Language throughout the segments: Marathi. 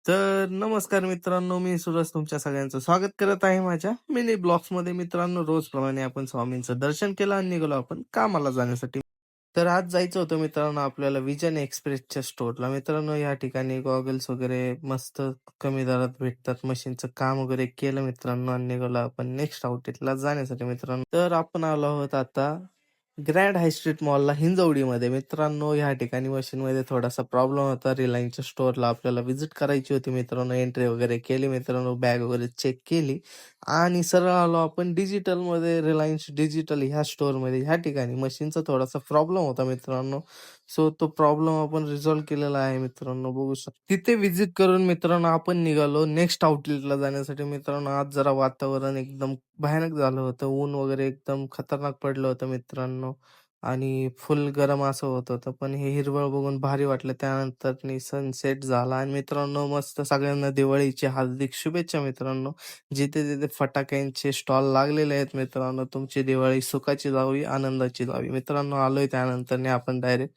तर नमस्कार मित्रांनो, मी सूरज तुमच्या सगळ्यांचं स्वागत करत आहे माझ्या मिनी ब्लॉग्समध्ये. मित्रांनो, रोजप्रमाणे आपण स्वामींचं दर्शन केलं आणि निघालो आपण कामाला जाण्यासाठी. तर आज जायचं होतं मित्रांनो आपल्याला विजन एक्सप्रेसच्या स्टोअरला. मित्रांनो, या ठिकाणी गॉगल्स वगैरे मस्त कमी दरात भेटतात. मशीनचं काम वगैरे केलं मित्रांनो आणि निघालो आपण नेक्स्ट आउटलेटला जाण्यासाठी मित्रांनो. तर आपण आलो आहोत आता ग्रँड हाय स्ट्रीट मॉलला हिंजवडीमध्ये. मित्रांनो, ह्या ठिकाणी मशीनमध्ये थोडासा प्रॉब्लेम होता. रिलायन्सच्या स्टोअरला आपल्याला व्हिजिट करायची होती मित्रांनो. एंट्री वगैरे केली मित्रांनो, बॅग वगैरे चेक केली आणि सरळ आलो आपण डिजिटलमध्ये, रिलायन्स डिजिटल ह्या स्टोअरमध्ये. ह्या ठिकाणी मशीनचा थोडासा प्रॉब्लेम होता मित्रांनो. सो तो प्रॉब्लेम आपण रिझॉल्व्ह केलेला आहे मित्रांनो, बघू शकता. तिथे व्हिजिट करून मित्रांनो आपण निघालो नेक्स्ट आउटलेटला जाण्यासाठी. मित्रांनो, आज जरा वातावरण एकदम भयानक झालं होतं. ऊन वगैरे एकदम खतरनाक पडलं होतं मित्रांनो आणि फुल गरम असं होत होतं. पण हे हिरवळ बघून भारी वाटलं. त्यानंतर सनसेट झाला आणि मित्रांनो मस्त सगळ्यांना दिवाळीची हार्दिक शुभेच्छा मित्रांनो. जिथे-तिथे फटाक्यांचे स्टॉल लागलेले आहेत मित्रांनो. तुमची दिवाळी सुखाची जावी, आनंदाची जावी. मित्रांनो, आलोय त्यानंतरने आपण डायरेक्ट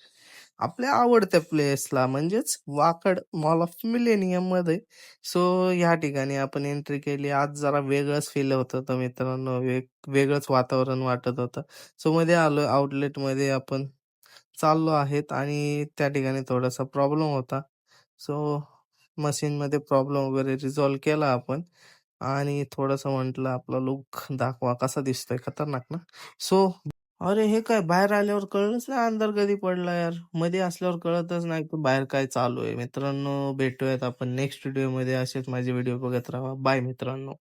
आपल्या आवडत्या प्लेसला म्हणजेच वाकड मॉल ऑफ मिलेनियममध्ये. सो ह्या ठिकाणी आपण एंट्री केली. आज जरा वेगळंच फील होत होतं मित्रांनो. वेगळंच वातावरण वाटत होतं. सो मध्ये आलो आउटलेटमध्ये आपण चाललो आहेत आणि त्या ठिकाणी थोडासा प्रॉब्लेम होता. सो मशीनमध्ये प्रॉब्लेम वगैरे रिझॉल्व्ह केला आपण आणि थोडंसं म्हटलं आपला लूक दाखवा कसा दिसतोय, खतरनाक ना? सो अरे हे काय बाहेर आल्यावर कळलंच नाही अंधार कधी पडला यार. मध्ये असल्यावर कळतच नाही की बाहेर काय चालू आहे. मित्रांनो, भेटूयात आपण नेक्स्ट व्हिडिओमध्ये. असेच माझे व्हिडिओ बघत राहा. बाय मित्रांनो.